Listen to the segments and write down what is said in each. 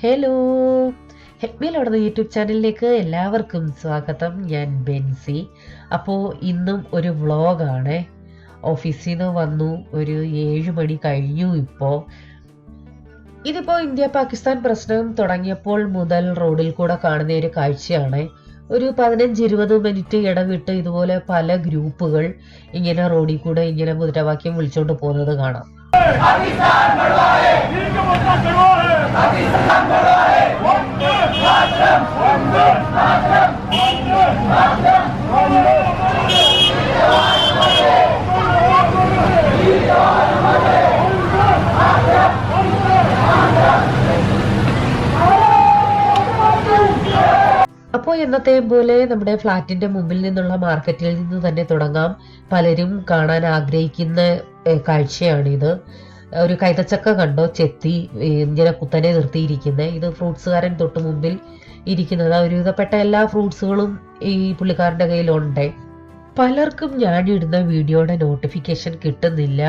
Hello, ഹെക്മയിലോടുന്ന YouTube ചാനലിലേക്ക് എല്ലാവർക്കും സ്വാഗതം. ഞാൻ ബെൻസി. അപ്പോൾ ഇന്നും ഒരു വ്ളോഗാണ്. ഓഫീസിൽ നിന്ന് വന്നു, ഒരു 7 മണി കഴിഞ്ഞു. ഇതിപ്പോൾ ഇന്ത്യ പാകിസ്ഥാൻ പ്രശ്നം തുടങ്ങിയപ്പോൾ മുതൽ റോഡിൽ കൂടെ കാണുന്ന ഒരു കാഴ്ചയാണ്. ഒരു 15-20 മിനിറ്റ് ഇടവിട്ട് ഇതുപോലെ പല ഗ്രൂപ്പുകൾ ഇങ്ങനെ റോഡിൽ കൂടെ ഇങ്ങനെ മുദ്രാവാക്യം വിളിച്ചുകൊണ്ട് പോകുന്നത് കാണാം. അപ്പോൾ എന്നത്തെയും പോലെ നമ്മുടെ ഫ്ലാറ്റിന്റെ മുമ്പിൽ നിന്നുള്ള മാർക്കറ്റിൽ നിന്ന് തന്നെ തുടങ്ങാം. പലരും കാണാൻ ആഗ്രഹിക്കുന്ന കാഴ്ചയാണിത്. ഒരു കൈതച്ചക്ക കണ്ടോ, ചെത്തി ഇങ്ങനെ കുത്തനെ നിർത്തിയിരിക്കുന്നത്. ഇത് ഫ്രൂട്ട്സുകാരൻ തൊട്ട് മുമ്പിൽ ഇരിക്കുന്നത്. ഒരുവിധപ്പെട്ട എല്ലാ ഫ്രൂട്ട്സുകളും ഈ പുള്ളിക്കാരൻ്റെ കയ്യിലുണ്ട്. പലർക്കും ഞാനിടുന്ന വീഡിയോയുടെ നോട്ടിഫിക്കേഷൻ കിട്ടുന്നില്ല.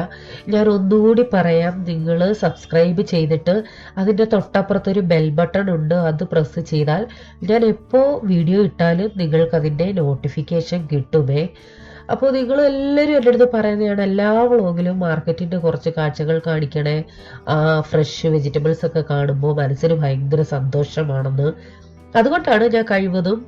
ഞാൻ ഒന്നുകൂടി പറയാം, നിങ്ങൾ സബ്സ്ക്രൈബ് ചെയ്തിട്ട് അതിൻ്റെ തൊട്ടപ്പുറത്തൊരു ബെൽ ബട്ടൺ ഉണ്ട്, അത് പ്രസ് ചെയ്താൽ ഞാൻ എപ്പോൾ വീഡിയോ ഇട്ടാലും നിങ്ങൾക്കതിൻ്റെ നോട്ടിഫിക്കേഷൻ കിട്ടുമേ. അപ്പോൾ നിങ്ങൾ എല്ലാവരും എൻ്റെ അടുത്ത് പറയുന്നതാണ്, എല്ലാ വ്ളോഗിലും മാർക്കറ്റിൻ്റെ കുറച്ച് കാഴ്ചകൾ കാണിക്കണേ, ഫ്രഷ് വെജിറ്റബിൾസ് ഒക്കെ കാണുമ്പോൾ മനസ്സിന് ഭയങ്കര സന്തോഷമാണെന്ന്. അതുകൊണ്ടാണ് ഞാൻ കഴിവതും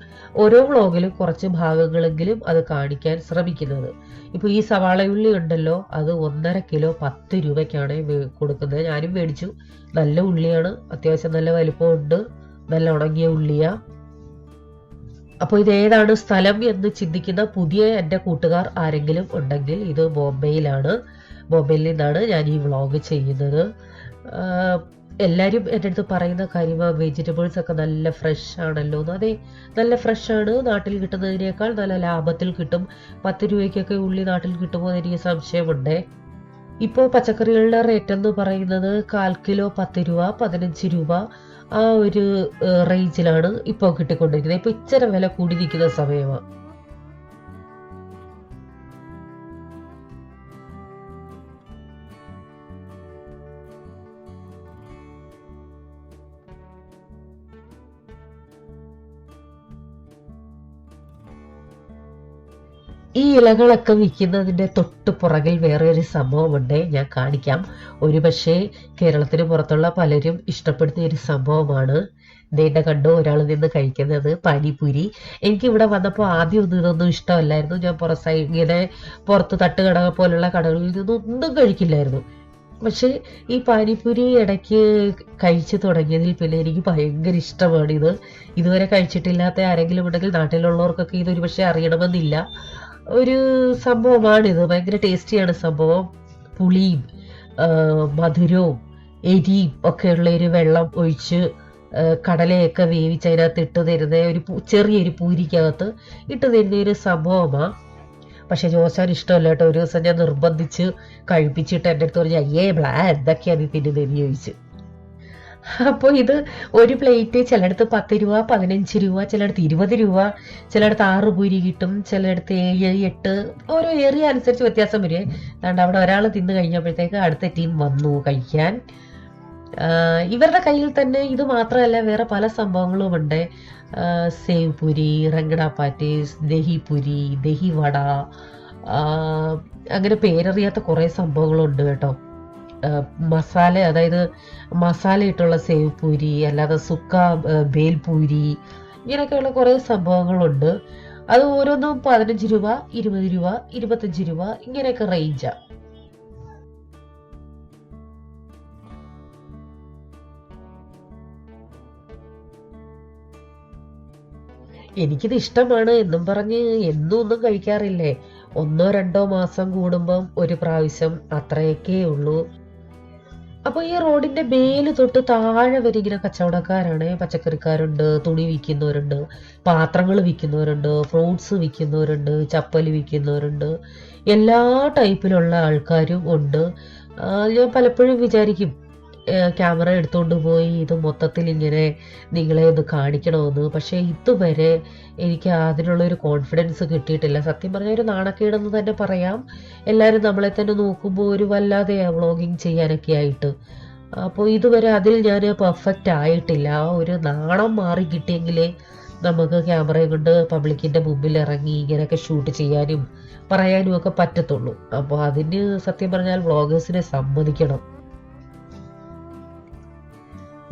ഓരോ വ്ളോഗിലും കുറച്ച് ഭാഗങ്ങളെങ്കിലും അത് കാണിക്കാൻ ശ്രമിക്കുന്നത്. ഇപ്പോൾ ഈ സവാളയുള്ളി ഉണ്ടല്ലോ, അത് 1.5 കിലോ 10 രൂപയ്ക്കാണ് കൊടുക്കുന്നത്. ഞാനും മേടിച്ചു. നല്ല ഉള്ളിയാണ്, അത്യാവശ്യം നല്ല വലിപ്പമുണ്ട്, നല്ല ഉണങ്ങിയ ഉള്ളിയാ. അപ്പോൾ ഇതേതാണ് സ്ഥലം എന്ന് ചിന്തിക്കുന്ന പുതിയ എൻ്റെ കൂട്ടുകാർ ആരെങ്കിലും ഉണ്ടെങ്കിൽ, ഇത് ബോംബെയിലാണ്. ബോംബെയിൽ നിന്നാണ് ഞാൻ ഈ വ്ളോഗ് ചെയ്യുന്നത്. എല്ലാവരും എൻ്റെ അടുത്ത് പറയുന്ന കാര്യമാണ്, വെജിറ്റബിൾസ് ഒക്കെ നല്ല ഫ്രഷ് ആണല്ലോ എന്ന്. അതെ, നല്ല ഫ്രഷ് ആണ്. നാട്ടിൽ കിട്ടുന്നതിനേക്കാൾ നല്ല ലാഭത്തിൽ കിട്ടും. 10 രൂപയ്ക്കൊക്കെ ഉള്ളി നാട്ടിൽ കിട്ടുമോ എന്ന് എനിക്ക് സംശയമുണ്ട്. ഇപ്പോൾ പച്ചക്കറികളുടെ റേറ്റ് എന്ന് പറയുന്നത് 1/4 കിലോ 10 രൂപ, 15 രൂപ, ആ ഒരു റേഞ്ചിലാണ് ഇപ്പോൾ കിട്ടിക്കൊണ്ടിരിക്കുന്നത്. ഇപ്പോൾ ഇച്ചിരി വില കൂടി നിൽക്കുന്ന സമയമാണ്. ഈ ഇലകളൊക്കെ വിൽക്കുന്നതിൻ്റെ തൊട്ട് പുറകിൽ വേറെ ഒരു സംഭവമുണ്ട്, ഞാൻ കാണിക്കാം. ഒരുപക്ഷെ കേരളത്തിന് പുറത്തുള്ള പലരും ഇഷ്ടപ്പെടുന്ന ഒരു സംഭവമാണ്. നേണ്ട കണ്ടു ഒരാൾ നിന്ന് കഴിക്കുന്നത് പാനിപൂരി. എനിക്കിവിടെ വന്നപ്പോൾ ആദ്യം ഇതൊന്നും ഇഷ്ടമല്ലായിരുന്നു. ഞാൻ ഇങ്ങനെ പുറത്ത് തട്ടുകട പോലുള്ള കടകളിൽ നിന്നും ഒന്നും കഴിക്കില്ലായിരുന്നു. പക്ഷെ ഈ പാനിപൂരി ഇടയ്ക്ക് കഴിച്ചു തുടങ്ങിയതിൽ പിന്നെ എനിക്ക് ഭയങ്കര ഇഷ്ടമാണിത്. ഇതുവരെ കഴിച്ചിട്ടില്ലാത്ത ആരെങ്കിലും ഉണ്ടെങ്കിൽ നാട്ടിലുള്ളവർക്കൊക്കെ ഇതൊരു പക്ഷേ അറിയണമെന്നില്ല. ഒരു സംഭവമാണിത്. ഭയങ്കര ടേസ്റ്റിയാണ് സംഭവം. പുളിയും മധുരവും എരിയും ഒക്കെയുള്ള ഒരു വെള്ളം ഒഴിച്ച് കടലയൊക്കെ വേവിച്ച് അതിനകത്ത് ഇട്ട് തരുന്ന ഒരു ചെറിയൊരു പൂരിക്കകത്ത് ഇട്ട് തരുന്ന ഒരു സംഭവമാണ്. പക്ഷെ ജോസാൻ ഇഷ്ടമല്ല കേട്ടോ. ഒരു ദിവസം ഞാൻ നിർബന്ധിച്ച് കഴിപ്പിച്ചിട്ട് എൻ്റെ അടുത്ത് പറഞ്ഞ്, അയ്യേ എന്തൊക്കെയാണ് തിന്നുന്നതെന്ന് ചോദിച്ചു. അപ്പോൾ ഇത് ഒരു പ്ലേറ്റ് ചിലയിടത്ത് 10 രൂപ, 15 രൂപ, ചിലയിടത്ത് 20 രൂപ, ചിലയിടത്ത് 6 പൂരി കിട്ടും, ചിലയിടത്ത് 7, 8, ഓരോ ഏരിയ അനുസരിച്ച് വ്യത്യാസം വരും. അതുകൊണ്ട് അവിടെ ഒരാൾ തിന്ന് കഴിഞ്ഞപ്പോഴത്തേക്ക് അടുത്ത ടീം വന്നു കഴിക്കാൻ. ഇവരുടെ കയ്യിൽ തന്നെ ഇത് മാത്രമല്ല, വേറെ പല സംഭവങ്ങളും ഉണ്ട്. സേവ് പൂരി, റംഗഡ പാറ്റീസ്, ദഹി പൂരി, ദഹി വട, അങ്ങനെ പേരറിയാത്ത കുറേ സംഭവങ്ങളുണ്ട് കേട്ടോ. മസാല, അതായത് മസാല ഇട്ടുള്ള സേവ് പൂരി, അല്ലാതെ സുക്ക ബേൽപൂരി, ഇങ്ങനെയൊക്കെയുള്ള കുറേ സംഭവങ്ങളുണ്ട്. അത് ഓരോന്നും 15 രൂപ, 20 രൂപ, 25 രൂപ, ഇങ്ങനെയൊക്കെ റേഞ്ചാണ്. എനിക്കിത് ഇഷ്ടമാണ് എന്നും പറഞ്ഞ് എന്നും ഒന്നും കഴിക്കാറില്ലേ. 1-2 മാസം കൂടുമ്പം ഒരു പ്രാവശ്യം, അത്രയൊക്കെ ഉള്ളൂ. അപ്പോൾ ഈ റോഡിന്റെ മേല് തൊട്ട് താഴെ വരെ ഇങ്ങനെ കച്ചവടക്കാരാണ്. പച്ചക്കറിക്കാരുണ്ട്, തുണി വിൽക്കുന്നവരുണ്ട്, പാത്രങ്ങൾ വിൽക്കുന്നവരുണ്ട്, ഫ്രൂട്ട്സ് വിൽക്കുന്നവരുണ്ട്, ചപ്പല് വിൽക്കുന്നവരുണ്ട്, എല്ലാ ടൈപ്പിലുള്ള ആൾക്കാരും ഉണ്ട്. ഞാൻ പലപ്പോഴും വിചാരിക്കും, ക്യാമറ എടുത്തുകൊണ്ട് പോയി ഇത് മൊത്തത്തിൽ ഇങ്ങനെ നിങ്ങളെ ഒന്ന് കാണിക്കണമെന്ന്. പക്ഷേ ഇതുവരെ എനിക്ക് അതിനുള്ളൊരു കോൺഫിഡൻസ് കിട്ടിയിട്ടില്ല. സത്യം പറഞ്ഞാൽ ഒരു നാണക്കേടെന്ന് തന്നെ പറയാം. എല്ലാവരും നമ്മളെ തന്നെ നോക്കുമ്പോൾ ഒരു വല്ലാതെയാണ് വ്ളോഗിങ് ചെയ്യാനൊക്കെ ആയിട്ട്. അപ്പോൾ ഇതുവരെ അതിൽ ഞാൻ പെർഫെക്റ്റ് ആയിട്ടില്ല. ഒരു നാണം മാറി കിട്ടിയെങ്കിലേ നമുക്ക് ക്യാമറയും കൊണ്ട് പബ്ലിക്കിൻ്റെ മുമ്പിൽ ഇറങ്ങി ഇങ്ങനെയൊക്കെ ഷൂട്ട് ചെയ്യാനും പറയാനും ഒക്കെ പറ്റത്തുള്ളൂ. അപ്പോൾ അതിന് സത്യം പറഞ്ഞാൽ വ്ളോഗേഴ്സിനെ സമ്മതിക്കണം.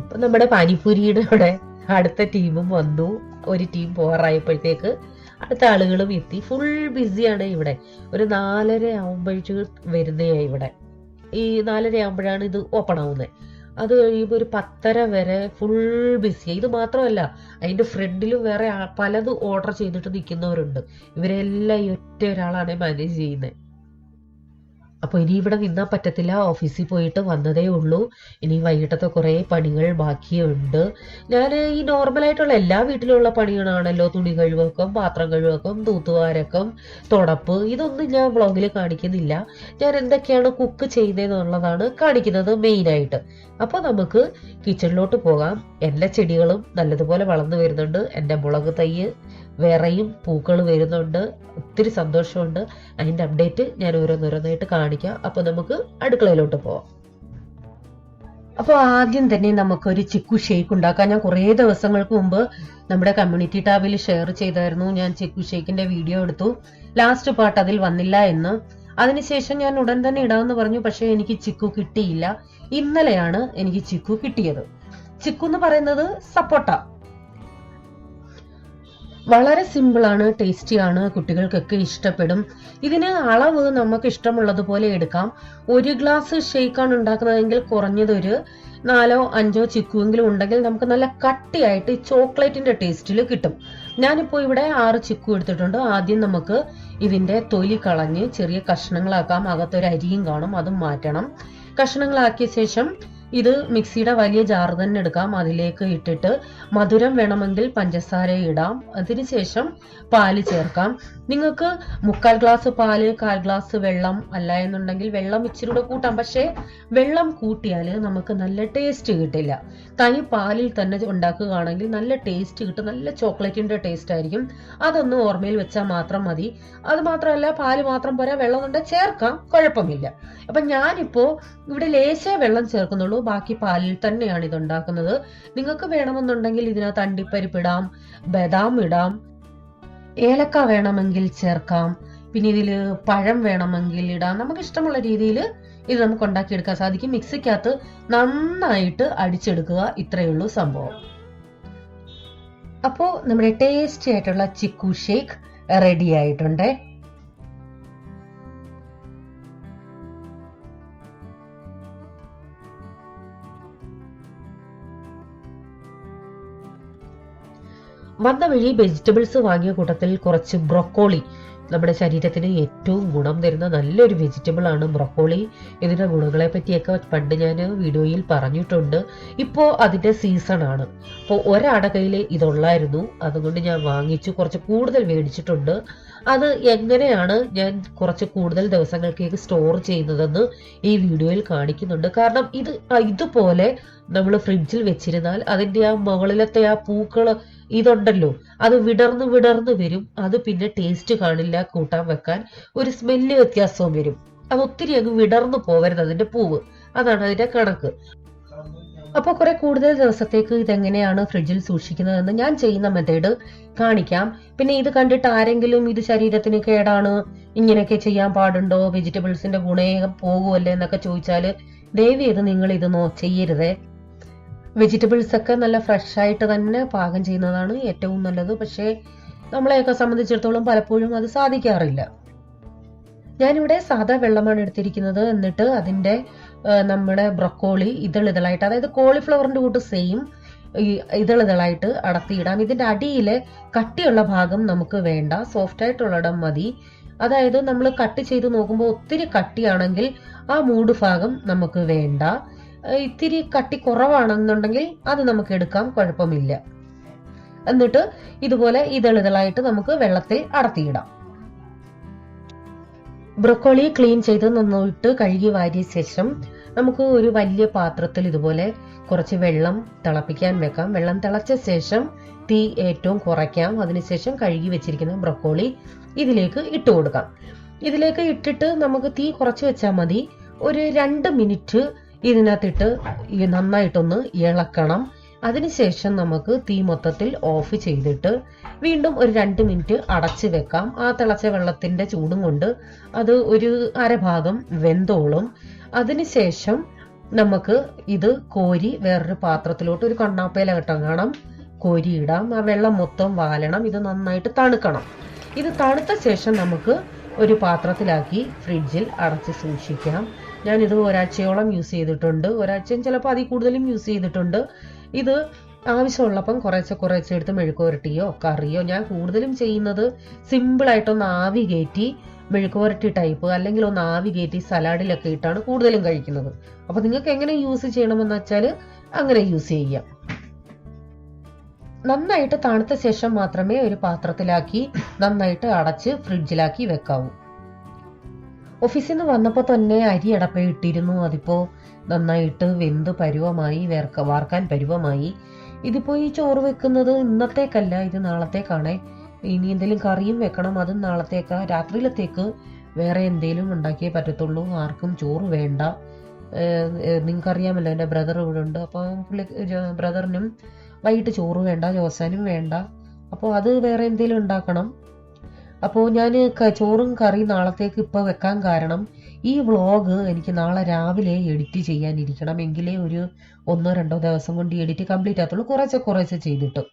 അപ്പം നമ്മുടെ പാനിപ്പൂരിയുടെ അവിടെ അടുത്ത ടീമും വന്നു. ഒരു ടീം പോകാറായപ്പോഴത്തേക്ക് അടുത്ത ആളുകളും എത്തി. ഫുൾ ബിസിയാണ് ഇവിടെ. ഒരു 4:30 ആകുമ്പോഴേക്ക് വരുന്നതാണ് ഇവിടെ. ഈ 4:30 ആകുമ്പോഴാണ് ഇത് ഓപ്പൺ ആവുന്നത്. അത് കഴിയുമ്പോൾ ഒരു 10:30 വരെ ഫുൾ ബിസിയാണ്. ഇത് മാത്രമല്ല, അതിൻ്റെ ഫ്രണ്ടിലും വേറെ പലത് ഓർഡർ ചെയ്തിട്ട് നിൽക്കുന്നവരുണ്ട്. ഇവരെല്ലാം ഈ ഒറ്റ ഒരാളാണ് മാനേജ് ചെയ്യുന്നത്. അപ്പോൾ ഇനി ഇവിടെ നിന്നാൽ പറ്റത്തില്ല. ഓഫീസിൽ പോയിട്ട് വന്നതേ ഉള്ളൂ. ഇനി വൈകിട്ടത്തെ കുറേ പണികൾ ബാക്കിയുണ്ട്. ഞാൻ ഈ നോർമലായിട്ടുള്ള എല്ലാ വീട്ടിലുള്ള പണികളാണല്ലോ, തുണി കഴുവക്കം, പാത്രം കഴുവക്കം, തൂത്തുവാരക്കം, തുടപ്പ്, ഇതൊന്നും ഞാൻ വ്ളോഗിൽ കാണിക്കുന്നില്ല. ഞാൻ എന്തൊക്കെയാണ് കുക്ക് ചെയ്യുന്നതെന്നുള്ളതാണ് കാണിക്കുന്നത് മെയിനായിട്ട്. അപ്പോൾ നമുക്ക് കിച്ചണിലോട്ട് പോകാം. എല്ലാ ചെടികളും നല്ലതുപോലെ വളർന്നു വരുന്നുണ്ട്. എൻ്റെ മുളക് തൈ വേറെയും പൂക്കൾ വരുന്നുണ്ട്. ഒത്തിരി സന്തോഷമുണ്ട്. അതിൻ്റെ അപ്ഡേറ്റ് ഞാൻ ഓരോന്നോരോന്നായിട്ട് കാണിക്കാം. അപ്പോൾ നമുക്ക് അടുക്കളയിലോട്ട് പോവാം. അപ്പോൾ ആദ്യം തന്നെ നമുക്കൊരു ചിക്കു ഷേക്ക് ഉണ്ടാക്കാം. ഞാൻ കുറേ ദിവസങ്ങൾക്ക് മുമ്പ് നമ്മുടെ കമ്മ്യൂണിറ്റി ടാബിൽ ഷെയർ ചെയ്തായിരുന്നു. ഞാൻ ചിക്കു ഷേക്കിന്റെ വീഡിയോ എടുത്തു. ലാസ്റ്റ് പാർട്ട് അതിൽ വന്നില്ല എന്ന്. അതിനുശേഷം ഞാൻ ഉടൻ തന്നെ ഇടാമെന്ന് പറഞ്ഞു. പക്ഷേ എനിക്ക് ചിക്കു കിട്ടിയില്ല. ഇന്നലെയാണ് എനിക്ക് ചിക്കു കിട്ടിയത്. ചിക്കു എന്ന് പറയുന്നത് സപ്പോട്ട. വളരെ സിമ്പിളാണ്, ടേസ്റ്റിയാണ്, കുട്ടികൾക്കൊക്കെ ഇഷ്ടപ്പെടും. ഇതിന് അളവ് നമുക്ക് ഇഷ്ടമുള്ളതുപോലെ എടുക്കാം. 1 ഗ്ലാസ് ഷേക്കാണ് ഉണ്ടാക്കുന്നതെങ്കിൽ കുറഞ്ഞതൊരു 4-5 ചിക്കുവെങ്കിലും ഉണ്ടെങ്കിൽ നമുക്ക് നല്ല കട്ടിയായിട്ട് ചോക്ലേറ്റിന്റെ ടേസ്റ്റിൽ കിട്ടും. ഞാനിപ്പോൾ ഇവിടെ 6 ചിക്കു എടുത്തിട്ടുണ്ട്. ആദ്യം നമുക്ക് ഇതിന്റെ തൊലി കളഞ്ഞ് ചെറിയ കഷ്ണങ്ങളാക്കാം. അകത്തൊരു അരിയും കാണും, അതും മാറ്റണം. കഷ്ണങ്ങളാക്കിയ ശേഷം ഇത് മിക്സിയുടെ വലിയ ജാർ തന്നെ എടുക്കാം. അതിലേക്ക് ഇട്ടിട്ട് മധുരം വേണമെങ്കിൽ പഞ്ചസാര ഇടാം. അതിനുശേഷം പാല് ചേർക്കാം. നിങ്ങൾക്ക് 1/4 ഗ്ലാസ് പാല്, 1/4 ഗ്ലാസ് വെള്ളം, അല്ല എന്നുണ്ടെങ്കിൽ വെള്ളം ഇച്ചിരി കൂടെ കൂട്ടാം. പക്ഷേ വെള്ളം കൂട്ടിയാൽ നമുക്ക് നല്ല ടേസ്റ്റ് കിട്ടില്ല. തനി പാലിൽ തന്നെ ഉണ്ടാക്കുകയാണെങ്കിൽ നല്ല ടേസ്റ്റ് കിട്ടും. നല്ല ചോക്ലേറ്റിന്റെ ടേസ്റ്റ് ആയിരിക്കും. അതൊന്ന് ഓർമ്മയിൽ വെച്ചാൽ മാത്രം മതി. അത് മാത്രമല്ല, പാല് മാത്രം പോരാ, വെള്ളം കൊണ്ട് ചേർക്കാം, കുഴപ്പമില്ല. അപ്പൊ ഞാനിപ്പോ ഇവിടെ ലേശേ വെള്ളം ചേർക്കുന്നുള്ളൂ. ബാക്കി പാലിൽ തന്നെയാണ് ഇത് ഉണ്ടാക്കുന്നത്. നിങ്ങൾക്ക് വേണമെന്നുണ്ടെങ്കിൽ ഇതിനകത്ത് അണ്ടിപ്പരിപ്പ് ഇടാം, ബദാം ഇടാം, ഏലക്ക വേണമെങ്കിൽ ചേർക്കാം. പിന്നെ ഇതിൽ പഴം വേണമെങ്കിൽ ഇടാം. നമുക്ക് ഇഷ്ടമുള്ള രീതിയിൽ ഇത് നമുക്ക് ഉണ്ടാക്കിയെടുക്കാൻ സാധിക്കും. മിക്സിക്കകത്ത് നന്നായിട്ട് അടിച്ചെടുക്കുക. ഇത്രയേ ഉള്ളൂ സംഭവം. അപ്പോൾ നമ്മുടെ ടേസ്റ്റി ആയിട്ടുള്ള ചിക്കു ഷേക്ക് റെഡി ആയിട്ടുണ്ട്. വന്ന വഴി വെജിറ്റബിൾസ് വാങ്ങിയ കൂട്ടത്തിൽ കുറച്ച് ബ്രൊക്കോളി, നമ്മുടെ ശരീരത്തിന് ഏറ്റവും ഗുണം തരുന്ന നല്ലൊരു വെജിറ്റബിൾ ആണ് ബ്രൊക്കോളി. ഇതിന്റെ ഗുണങ്ങളെ പറ്റിയൊക്കെ പണ്ട് ഞാൻ വീഡിയോയിൽ പറഞ്ഞിട്ടുണ്ട്. ഇപ്പോൾ അതിന്റെ സീസൺ ആണ്. അപ്പോൾ ഒരാടെ കയ്യിൽ ഇതുള്ളായിരുന്നു, അതുകൊണ്ട് ഞാൻ വാങ്ങിച്ചു. കുറച്ച് കൂടുതൽ മേടിച്ചിട്ടുണ്ട്. അത് എങ്ങനെയാണ് ഞാൻ കുറച്ച് കൂടുതൽ ദിവസങ്ങൾക്കേക്ക് സ്റ്റോർ ചെയ്യുന്നതെന്ന് ഈ വീഡിയോയിൽ കാണിക്കുന്നുണ്ട്. കാരണം ഇതുപോലെ നമ്മൾ ഫ്രിഡ്ജിൽ വെച്ചിരുന്നാൽ അതിന്റെ ആ മുകളിലത്തെ ആ പൂക്കള് ഇതുണ്ടല്ലോ, അത് വിടർന്ന് വിടർന്ന് വരും. അത് പിന്നെ ടേസ്റ്റ് കാണില്ല, കൂട്ടാൻ വെക്കാൻ ഒരു സ്മെല്ല് വ്യത്യാസവും വരും. അത് ഒത്തിരി അങ്ങ് വിടർന്നു പോവരുത് അതിന്റെ പൂവ്. അതാണ് അതിന്റെ കണക്ക്. അപ്പോൾ കുറെ കൂടുതൽ ദിവസത്തേക്ക് ഇതെങ്ങനെയാണ് ഫ്രിഡ്ജിൽ സൂക്ഷിക്കുന്നതെന്ന് ഞാൻ ചെയ്യുന്ന മെത്തേഡ് കാണിക്കാം. പിന്നെ ഇത് കണ്ടിട്ട് ആരെങ്കിലും ഇത് ശരീരത്തിന് കേടാണ്, ഇങ്ങനെയൊക്കെ ചെയ്യാൻ പാടുണ്ടോ, വെജിറ്റബിൾസിന്റെ ഗുണേ പോകുമല്ലേ എന്നൊക്കെ ചോദിച്ചാല് ദയവ് ചെയ്ത് നിങ്ങൾ ഇത് ചെയ്യരുതേ. വെജിറ്റബിൾസ് ഒക്കെ നല്ല ഫ്രഷ് ആയിട്ട് തന്നെ പാകം ചെയ്യുന്നതാണ് ഏറ്റവും നല്ലത്. പക്ഷേ നമ്മളെയൊക്കെ സംബന്ധിച്ചിടത്തോളം പലപ്പോഴും അത് സാധിക്കാറില്ല. ഞാനിവിടെ സാധാ വെള്ളമാണ് എടുത്തിരിക്കുന്നത്. എന്നിട്ട് അതിന്റെ നമ്മുടെ ബ്രൊക്കോളി ഇതളിതളായിട്ട്, അതായത് കോളിഫ്ലവറിന്റെ കൂട്ട് സെയിം ഇതളിതളായിട്ട് അടർത്തിയിടാം. ഇതിന്റെ അടിയിലെ കട്ടിയുള്ള ഭാഗം നമുക്ക് വേണ്ട, സോഫ്റ്റ് ആയിട്ടുള്ളിടം മതി. അതായത് നമ്മൾ കട്ട് ചെയ്ത് നോക്കുമ്പോൾ ഒത്തിരി കട്ടിയാണെങ്കിൽ ആ മൂട് ഭാഗം നമുക്ക് വേണ്ട. ഇത്തിരി കട്ടി കുറവാണെന്നുണ്ടെങ്കിൽ അത് നമുക്ക് എടുക്കാം, കുഴപ്പമില്ല. എന്നിട്ട് ഇതുപോലെ ഇതളിതളായിട്ട് നമുക്ക് വെള്ളത്തിൽ അടർത്തിയിടാം. ബ്രൊക്കോളി ക്ലീൻ ചെയ്ത് നന്നായിട്ട് കഴുകി വാരിയ ശേഷം നമുക്ക് ഒരു വലിയ പാത്രത്തിൽ ഇതുപോലെ കുറച്ച് വെള്ളം തിളപ്പിക്കാൻ വെക്കാം. വെള്ളം തിളച്ച ശേഷം തീ ഏറ്റവും കുറയ്ക്കാം. അതിനുശേഷം കഴുകി വെച്ചിരിക്കുന്ന ബ്രൊക്കോളി ഇതിലേക്ക് ഇട്ട് കൊടുക്കാം. ഇതിലേക്ക് ഇട്ടിട്ട് നമുക്ക് തീ കുറച്ച് വെച്ചാൽ മതി. ഒരു 2 മിനിറ്റ് ഇതിനകത്തിട്ട് നന്നായിട്ടൊന്ന് ഇളക്കണം. അതിനുശേഷം നമുക്ക് തീ മൊത്തത്തിൽ ഓഫ് ചെയ്തിട്ട് വീണ്ടും ഒരു 2 മിനിറ്റ് അടച്ചു വെക്കാം. ആ തിളച്ച വെള്ളത്തിന്റെ ചൂടും കൊണ്ട് അത് ഒരു അരഭാഗം വെന്തോളും. അതിനുശേഷം നമുക്ക് ഇത് കോരി വേറൊരു പാത്രത്തിലോട്ട് ഒരു കണ്ണാപ്പയില കെട്ടങ്ങണം കോരിയിടാം. ആ വെള്ളം മൊത്തം വാലണം. ഇത് നന്നായിട്ട് തണുക്കണം. ഇത് തണുത്ത ശേഷം നമുക്ക് ഒരു പാത്രത്തിലാക്കി ഫ്രിഡ്ജിൽ അടച്ച് സൂക്ഷിക്കാം. ഞാനിത് ഒരാഴ്ചയോളം യൂസ് ചെയ്തിട്ടുണ്ട്. ഒരാഴ്ചയും ചിലപ്പോൾ അതിൽ കൂടുതലും യൂസ് ചെയ്തിട്ടുണ്ട്. ഇത് ആവശ്യമുള്ളപ്പം കുറേശ്ശെ എടുത്ത് മെഴുക്കുവരട്ടിയോ കറിയോ, ഞാൻ കൂടുതലും ചെയ്യുന്നത് സിമ്പിളായിട്ടൊന്ന് ആവി കയറ്റി മെഴുക്കുവരട്ടി ടൈപ്പ്, അല്ലെങ്കിൽ ഒന്ന് ആവി കയറ്റി സലാഡിലൊക്കെ ഇട്ടാണ് കൂടുതലും കഴിക്കുന്നത്. അപ്പൊ നിങ്ങൾക്ക് എങ്ങനെ യൂസ് ചെയ്യണമെന്ന് വെച്ചാൽ അങ്ങനെ യൂസ് ചെയ്യാം. നന്നായിട്ട് തണുത്ത ശേഷം മാത്രമേ ഒരു പാത്രത്തിലാക്കി നന്നായിട്ട് അടച്ച് ഫ്രിഡ്ജിലാക്കി വെക്കാവൂ. ഓഫീസിൽ നിന്ന് വന്നപ്പോൾ തന്നെ അരി അടപ്പയിട്ടിരുന്നു. അതിപ്പോ നന്നായിട്ട് വെന്ത് പരുവമായി, വാർക്കാൻ പരുവമായി. ഇതിപ്പോ ഈ ചോറ് വെക്കുന്നത് ഇന്നത്തേക്കല്ല, ഇത് നാളത്തേക്കാണേ. ഇനി എന്തെങ്കിലും കറിയും വെക്കണം, അതും നാളത്തേക്കാ. രാത്രിയിലത്തേക്ക് വേറെ എന്തെങ്കിലും ഉണ്ടാക്കിയേ പറ്റത്തുള്ളൂ. ആർക്കും ചോറ് വേണ്ട. നിങ്ങൾക്കറിയാമല്ലോ, എൻ്റെ ബ്രദർ ഇവിടെ ഉണ്ട്. അപ്പോൾ ബ്രദറിനും വൈകിട്ട് ചോറ് വേണ്ട, ജോസാനും വേണ്ട. അപ്പോൾ അത് വേറെ എന്തെങ്കിലും ഉണ്ടാക്കണം. അപ്പോൾ ഞാൻ ചോറും കറി നാളത്തേക്ക് ഇപ്പോൾ വെക്കാൻ കാരണം ഈ വ്ളോഗ് എനിക്ക് നാളെ രാവിലെ എഡിറ്റ് ചെയ്യാനിരിക്കണം. എങ്കിലേ ഒരു 1-2 ദിവസം കൊണ്ട് എഡിറ്റ് കംപ്ലീറ്റ് ആകത്തുള്ളൂ. കുറേശ്ശെ ചെയ്തിട്ട്.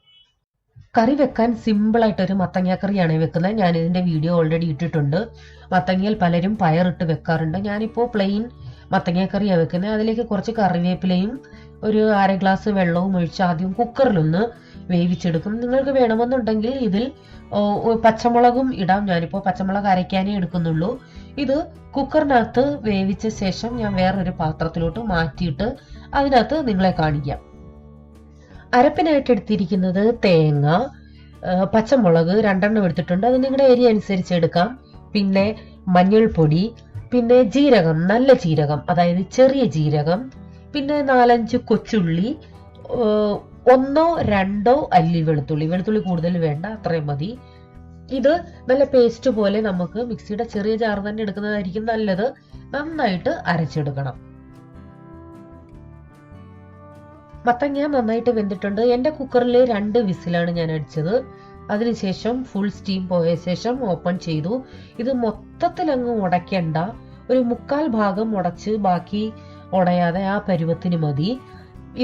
കറി വെക്കാൻ സിമ്പിളായിട്ടൊരു മത്തങ്ങ കറിയാണ് വെക്കുന്നത്. ഞാൻ ഇതിൻ്റെ വീഡിയോ ഓൾറെഡി ഇട്ടിട്ടുണ്ട്. മത്തങ്ങയിൽ പലരും പയറിട്ട് വെക്കാറുണ്ട്. ഞാനിപ്പോൾ പ്ലെയിൻ മത്തങ്ങ കറിയാണ് വെക്കുന്നത്. അതിലേക്ക് കുറച്ച് കറിവേപ്പിലയും ഒരു 1/2 ഗ്ലാസ് വെള്ളവും ഒഴിച്ച് ആദ്യം കുക്കറിലൊന്ന് വേവിച്ചെടുക്കും. നിങ്ങൾക്ക് വേണമെന്നുണ്ടെങ്കിൽ ഇതിൽ പച്ചമുളകും ഇടാം. ഞാനിപ്പോൾ പച്ചമുളക് അരയ്ക്കാനേ എടുക്കുന്നുള്ളൂ. ഇത് കുക്കറിനകത്ത് വേവിച്ച ശേഷം ഞാൻ വേറൊരു പാത്രത്തിലോട്ട് മാറ്റിയിട്ട് അതിനകത്ത് നിങ്ങളെ കാണിക്കാം. അരപ്പിനായിട്ട് എടുത്തിരിക്കുന്നത് തേങ്ങ, പച്ചമുളക് 2 എടുത്തിട്ടുണ്ട്. അത് നിങ്ങളുടെ ഏരിയ അനുസരിച്ച് എടുക്കാം. പിന്നെ മഞ്ഞൾപ്പൊടി, പിന്നെ ജീരകം, നല്ല ജീരകം, അതായത് ചെറിയ ജീരകം, പിന്നെ 4-5 കൊച്ചുള്ളി, 1-2 അല്ലി വെളുത്തുള്ളി. വെളുത്തുള്ളി കൂടുതൽ വേണ്ട, അത്രയും മതി. ഇത് നല്ല പേസ്റ്റ് പോലെ നമുക്ക് മിക്സിയുടെ ചെറിയ ജാർ തന്നെ എടുക്കുന്നതായിരിക്കും നല്ലത്. നന്നായിട്ട് അരച്ചെടുക്കണം. മത്തങ്ങ നന്നായിട്ട് വെന്തിട്ടുണ്ട്. എൻ്റെ കുക്കറിൽ 2 വിസിലാണ് ഞാൻ അടിച്ചത്. അതിനുശേഷം ഫുൾ സ്റ്റീം പോയ ശേഷം ഓപ്പൺ ചെയ്തു. ഇത് മൊത്തത്തിൽ അങ്ങ് ഉടയ്ക്കണ്ട, ഒരു 1/4 ഭാഗം ഉടച്ച് ബാക്കി ഉടയാതെ ആ പരുവത്തിന് മതി.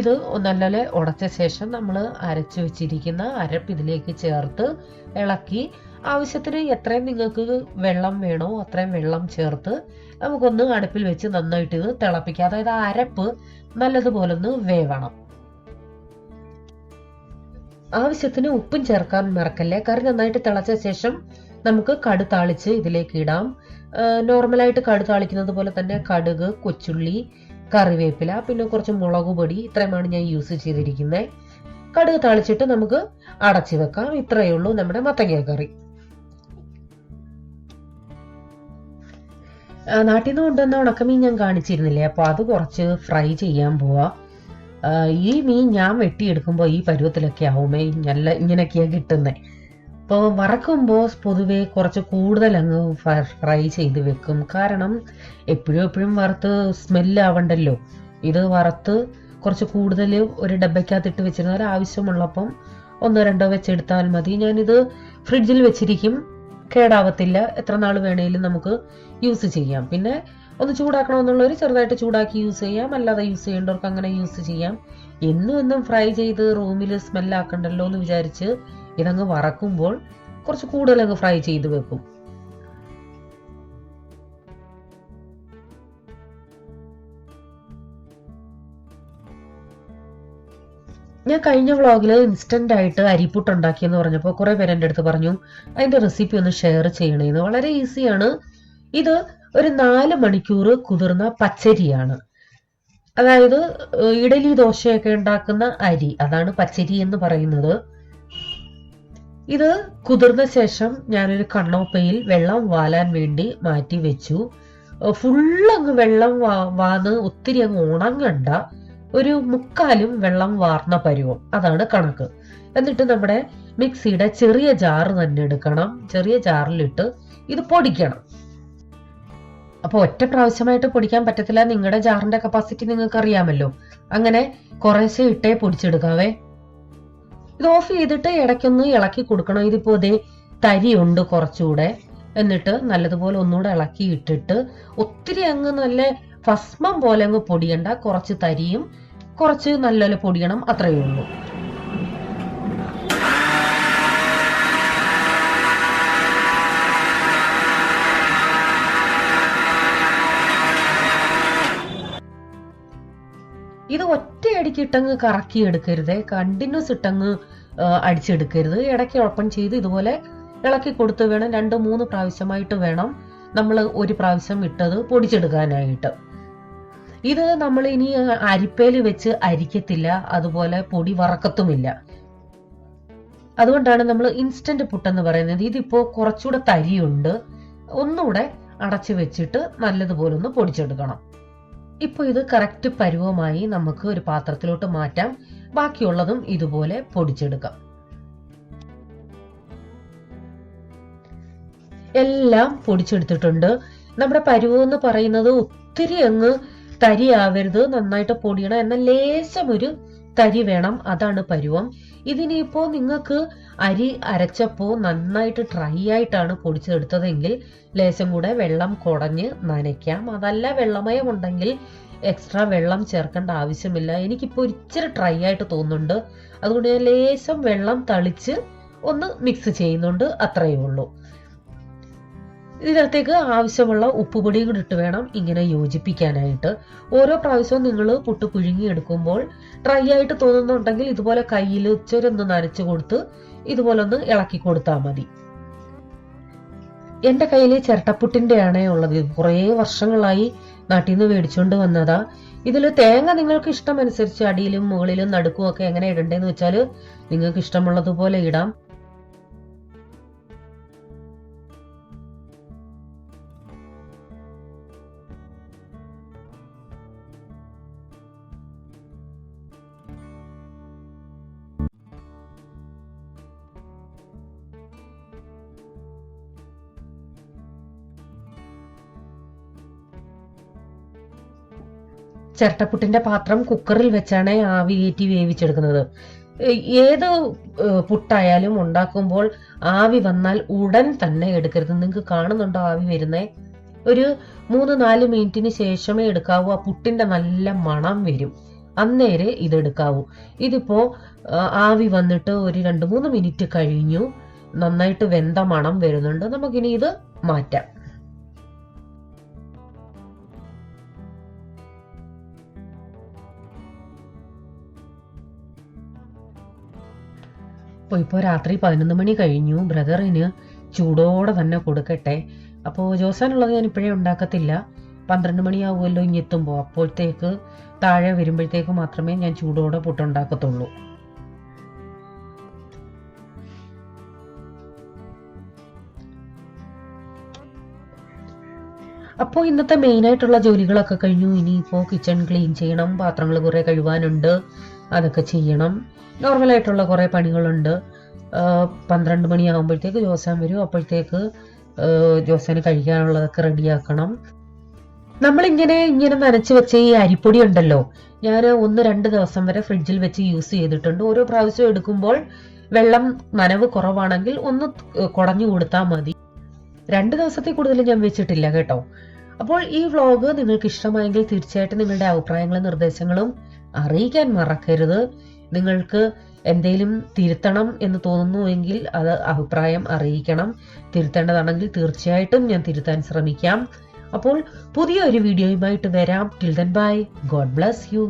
ഇത് നല്ല ഉടച്ച ശേഷം നമ്മൾ അരച്ചു വെച്ചിരിക്കുന്ന അരപ്പ് ഇതിലേക്ക് ചേർത്ത് ഇളക്കി ആവശ്യത്തിന് എത്രയും നിങ്ങൾക്ക് വെള്ളം വേണോ അത്രയും വെള്ളം ചേർത്ത് നമുക്കൊന്ന് അടുപ്പിൽ വെച്ച് നന്നായിട്ട് ഇത് തിളപ്പിക്കുക. അതായത് ആ അരപ്പ് നല്ലതുപോലെ ഒന്ന് വേവണം. ആവശ്യത്തിന് ഉപ്പും ചേർക്കാൻ മറക്കല്ലേ. കറി നന്നായിട്ട് തിളച്ച ശേഷം നമുക്ക് കടു താളിച്ച് ഇതിലേക്ക് ഇടാം. നോർമലായിട്ട് കടു താളിക്കുന്നത് പോലെ തന്നെ കടുക്, കൊച്ചുള്ളി, കറിവേപ്പില, പിന്നെ കുറച്ച് മുളക് പൊടി, ഇത്രയുമാണ് ഞാൻ യൂസ് ചെയ്തിരിക്കുന്നത്. കടുക് താളിച്ചിട്ട് നമുക്ക് അടച്ചു വെക്കാം. ഇത്രയേ ഉള്ളൂ നമ്മുടെ മത്തങ്ങ കറി. നാട്ടിൽ നിന്ന് കൊണ്ടുവന്ന ഉണക്കമീൻ ഞാൻ കാണിച്ചിരുന്നില്ലേ, അപ്പോൾ അത് കുറച്ച് ഫ്രൈ ചെയ്യാൻ പോവാ. ഈ മീൻ ഞാൻ വെട്ടിയെടുക്കുമ്പോൾ ഈ പരുവത്തിലൊക്കെ ആവുമേ, നല്ല ഇങ്ങനെയൊക്കെയാണ് കിട്ടുന്നത്. അപ്പോൾ വറക്കുമ്പോൾ പൊതുവെ കുറച്ച് കൂടുതൽ അങ്ങ് ഫ്രൈ ചെയ്ത് വെക്കും. കാരണം എപ്പോഴും വറുത്ത് സ്മെല്ലാവണ്ടല്ലോ. ഇത് വറുത്ത് കുറച്ച് കൂടുതൽ ഒരു ഡബ്ബയ്ക്കകത്തിട്ട് വെച്ചിരുന്നാൽ ആവശ്യമുള്ളപ്പം 1-2 വെച്ചെടുത്താൽ മതി. ഞാനിത് ഫ്രിഡ്ജിൽ വെച്ചിരിക്കും, കേടാവത്തില്ല. എത്ര നാൾ വേണേലും നമുക്ക് യൂസ് ചെയ്യാം. പിന്നെ ഒന്ന് ചൂടാക്കണമെന്നുള്ളവർ ചെറുതായിട്ട് ചൂടാക്കി യൂസ് ചെയ്യാം, അല്ലാതെ യൂസ് ചെയ്യേണ്ടവർക്ക് അങ്ങനെ യൂസ് ചെയ്യാം. എന്നും ഫ്രൈ ചെയ്ത് റൂമിൽ സ്മെല്ലാക്കണ്ടല്ലോ എന്ന് വിചാരിച്ച് ഇതങ്ങ് വറക്കുമ്പോൾ കുറച്ച് കൂടുതൽ അങ്ങ് ഫ്രൈ ചെയ്ത് വെക്കും. ഞാൻ കഴിഞ്ഞ വ്ളോഗിൽ ഇൻസ്റ്റന്റ് ആയിട്ട് അരിപ്പുട്ട് ഉണ്ടാക്കിയെന്ന് പറഞ്ഞപ്പോൾ കുറെ പേര് എൻ്റെ അടുത്ത് പറഞ്ഞു അതിന്റെ റെസിപ്പി ഒന്ന് ഷെയർ ചെയ്യണേന്ന്. വളരെ ഈസിയാണ്. ഇത് ഒരു 4 മണിക്കൂർ കുതിർന്ന പച്ചരിയാണ്. അതായത് ഇഡലി ദോശയൊക്കെ ഉണ്ടാക്കുന്ന അരി, അതാണ് പച്ചരി എന്ന് പറയുന്നത്. ഇത് കുതിർന്ന ശേഷം ഞാനൊരു കണ്ണോപ്പയിൽ വെള്ളം വാലാൻ വേണ്ടി മാറ്റി വെച്ചു. ഫുള്ളങ്ങ് വെള്ളം വാന്ന് ഒത്തിരി അങ്ങ് ഉണങ്ങണ്ട, ഒരു 1/4 വെള്ളം വാർന്ന പരുവം, അതാണ് കണക്ക്. എന്നിട്ട് നമ്മുടെ മിക്സിയുടെ ചെറിയ ജാറ് തന്നെ എടുക്കണം. ചെറിയ ജാറിലിട്ട് ഇത് പൊടിക്കണം. അപ്പോൾ ഒറ്റ പ്രാവശ്യമായിട്ട് പൊടിക്കാൻ പറ്റത്തില്ല, നിങ്ങളുടെ ജാറിന്റെ കപ്പാസിറ്റി നിങ്ങൾക്ക് അറിയാമല്ലോ. അങ്ങനെ കുറേശ്ശെ ഇട്ടേ പൊടിച്ചെടുക്കാവേ. ഇത് ഓഫ് ചെയ്തിട്ട് ഇടയ്ക്കൊന്ന് ഇളക്കി കൊടുക്കണം. ഇതിപ്പോ ഇതേ തരിയുണ്ട് കുറച്ചുകൂടെ, എന്നിട്ട് നല്ലതുപോലെ ഒന്നുകൂടെ ഇളക്കി ഇട്ടിട്ട് ഒത്തിരി അങ്ങ് നല്ല ഭസ്മം പോലെ അങ്ങ് പൊടിയണ്ട, കുറച്ച് തരിയും കുറച്ച് നല്ലപോലെ പൊടിയണം, അത്രയേ ഉള്ളൂ. ഇത് ഒറ്റയടിക്ക് ഇട്ടങ്ങ് കറക്കി എടുക്കരുത്, കണ്ടിന്യൂസ് ഇട്ടങ്ങ് അടിച്ചെടുക്കരുത്. ഇടയ്ക്ക് ഓപ്പൺ ചെയ്ത് ഇതുപോലെ ഇളക്കി കൊടുത്ത് വേണം, 2-3 പ്രാവശ്യമായിട്ട് വേണം നമ്മൾ ഒരു പ്രാവശ്യം ഇട്ടത് പൊടിച്ചെടുക്കാനായിട്ട്. ഇത് നമ്മൾ ഇനി അരിപ്പയിൽ വെച്ച് അരിക്കത്തില്ല, അതുപോലെ പൊടി വറക്കത്തുമില്ല. അതുകൊണ്ടാണ് നമ്മൾ ഇൻസ്റ്റന്റ് പുട്ടെന്ന് പറയുന്നത്. ഇതിപ്പോ കുറച്ചുകൂടെ തരിയുണ്ട്, ഒന്നുകൂടെ അടച്ചു വെച്ചിട്ട് നല്ലതുപോലെ ഒന്ന് പൊടിച്ചെടുക്കണം. ഇപ്പൊ ഇത് കറക്റ്റ് പരുവമായി നമുക്ക് ഒരു പാത്രത്തിലോട്ട് മാറ്റാം. ബാക്കിയുള്ളതും ഇതുപോലെ പൊടിച്ചെടുക്കാം. എല്ലാം പൊടിച്ചെടുത്തിട്ടുണ്ട്. നമ്മുടെ പരുവം എന്ന് പറയുന്നത് ഒത്തിരി അങ്ങ് തരിയാവരുത്, നന്നായിട്ട് പൊടിയണം, എന്നാൽ ലേശം ഒരു തരി വേണം, അതാണ് പരുവം. ഇതിനിപ്പോ നിങ്ങൾക്ക് അരി അരച്ചപ്പോ നന്നായിട്ട് ഡ്രൈ ആയിട്ടാണ് പൊടിച്ചെടുത്തതെങ്കിൽ ലേശം കൂടെ വെള്ളം കുടഞ്ഞ് നനയ്ക്കാം. അതല്ല വെള്ളമയം ഉണ്ടെങ്കിൽ എക്സ്ട്രാ വെള്ളം ചേർക്കേണ്ട ആവശ്യമില്ല. എനിക്കിപ്പോൾ ഇച്ചിരി ഡ്രൈ ആയിട്ട് തോന്നുന്നുണ്ട്, അതുകൊണ്ട് ഞാൻ ലേശം വെള്ളം തളിച്ച് ഒന്ന് മിക്സ് ചെയ്യുന്നുണ്ട്, അത്രയേ ഉള്ളൂ. ഇതിനകത്തേക്ക് ആവശ്യമുള്ള ഉപ്പുപൊടിയും കൂടി ഇട്ട് വേണം ഇങ്ങനെ യോജിപ്പിക്കാനായിട്ട്. ഓരോ പ്രാവശ്യവും നിങ്ങൾ പുട്ട് പുഴുങ്ങി എടുക്കുമ്പോൾ ഡ്രൈ ആയിട്ട് തോന്നുന്നുണ്ടെങ്കിൽ ഇതുപോലെ കയ്യിൽ ഇച്ചിരൊന്ന് നനച്ചു കൊടുത്ത് ഇതുപോലെ ഒന്ന് ഇളക്കി കൊടുത്താൽ മതി. എന്റെ കയ്യിൽ ചിരട്ടപ്പുട്ടിന്റെ ആണേ ഉള്ളത്, കുറേ വർഷങ്ങളായി നാട്ടിൽ നിന്ന് മേടിച്ചുകൊണ്ട് വന്നതാ. ഇതിൽ തേങ്ങ നിങ്ങൾക്ക് ഇഷ്ടമനുസരിച്ച് അടിയിലും മുകളിലും നടുക്കും ഒക്കെ എങ്ങനെ ഇടണ്ടേന്ന് വെച്ചാൽ നിങ്ങൾക്ക് ഇഷ്ടമുള്ളതുപോലെ ഇടാം. ചിരട്ടപ്പുട്ടിന്റെ പാത്രം കുക്കറിൽ വെച്ചാണ് ആവി കയറ്റി വേവിച്ചെടുക്കുന്നത്. ഏത് പുട്ടായാലും ഉണ്ടാക്കുമ്പോൾ ആവി വന്നാൽ ഉടൻ തന്നെ എടുക്കരുത്. നിങ്ങൾക്ക് കാണുന്നുണ്ടോ ആവി വരുന്നേ? ഒരു 3-4 മിനിറ്റിന് ശേഷമേ എടുക്കാവൂ. ആ പുട്ടിന്റെ നല്ല മണം വരും, അന്നേരെ ഇതെടുക്കാവൂ. ഇതിപ്പോ ആവി വന്നിട്ട് ഒരു 2-3 മിനിറ്റ് കഴിഞ്ഞു, നന്നായിട്ട് വെന്ത മണം വരുന്നുണ്ട്. നമുക്കിനി ഇത് മാറ്റാം. ഇപ്പോൾ രാത്രി 11 മണി കഴിഞ്ഞു. ബ്രദറിന് ചൂടോടെ തന്നെ കൊടുക്കട്ടെ. അപ്പോൾ ജോസാനുള്ളത് ഞാൻ ഇപ്പോഴേ ഉണ്ടാക്കത്തില്ല, 12 മണിയാവുമല്ലോ ഇനി എത്തുമ്പോൾ. അപ്പോഴത്തേക്ക് താഴെ വരുമ്പോഴത്തേക്ക് മാത്രമേ ഞാൻ ചൂടോടെ പുട്ടുണ്ടാക്കത്തുള്ളൂ. അപ്പോൾ ഇന്നത്തെ മെയിനായിട്ടുള്ള ജോലികളൊക്കെ കഴിഞ്ഞു. ഇനിയിപ്പോൾ കിച്ചൺ ക്ലീൻ ചെയ്യണം, പാത്രങ്ങൾ കുറേ കഴുകാനുണ്ട്, അതൊക്കെ ചെയ്യണം. നോർമലായിട്ടുള്ള കുറേ പണികളുണ്ട്. 12 മണിയാകുമ്പോഴത്തേക്ക് ജോസാൻ വരും, അപ്പോഴത്തേക്ക് ജോസാന് കഴിക്കാനുള്ളതൊക്കെ റെഡിയാക്കണം. നമ്മളിങ്ങനെ നനച്ച് വെച്ച ഈ അരിപ്പൊടി ഉണ്ടല്ലോ, ഞാൻ 1-2 ദിവസം വരെ ഫ്രിഡ്ജിൽ വെച്ച് യൂസ് ചെയ്തിട്ടുണ്ട്. ഓരോ പ്രാവശ്യം എടുക്കുമ്പോൾ വെള്ളം നനവ് കുറവാണെങ്കിൽ ഒന്ന് കുടഞ്ഞു കൊടുത്താൽ മതി. 2 ദിവസത്തിൽ കൂടുതൽ ഞാൻ വെച്ചിട്ടില്ല കേട്ടോ. അപ്പോൾ ഈ വ്ളോഗ് നിങ്ങൾക്ക് ഇഷ്ടമായെങ്കിൽ തീർച്ചയായിട്ടും നിങ്ങളുടെ അഭിപ്രായങ്ങളും നിർദ്ദേശങ്ങളും അറിയിക്കാൻ മറക്കരുത്. നിങ്ങൾക്ക് എന്തെങ്കിലും തിരുത്തണം എന്ന് തോന്നുന്നുവെങ്കിൽ അത് അഭിപ്രായം അറിയിക്കണം. തിരുത്തേണ്ടതാണെങ്കിൽ തീർച്ചയായിട്ടും ഞാൻ തിരുത്താൻ ശ്രമിക്കാം. അപ്പോൾ പുതിയൊരു വീഡിയോയുമായിട്ട് വരാം. Till then bye. God bless you.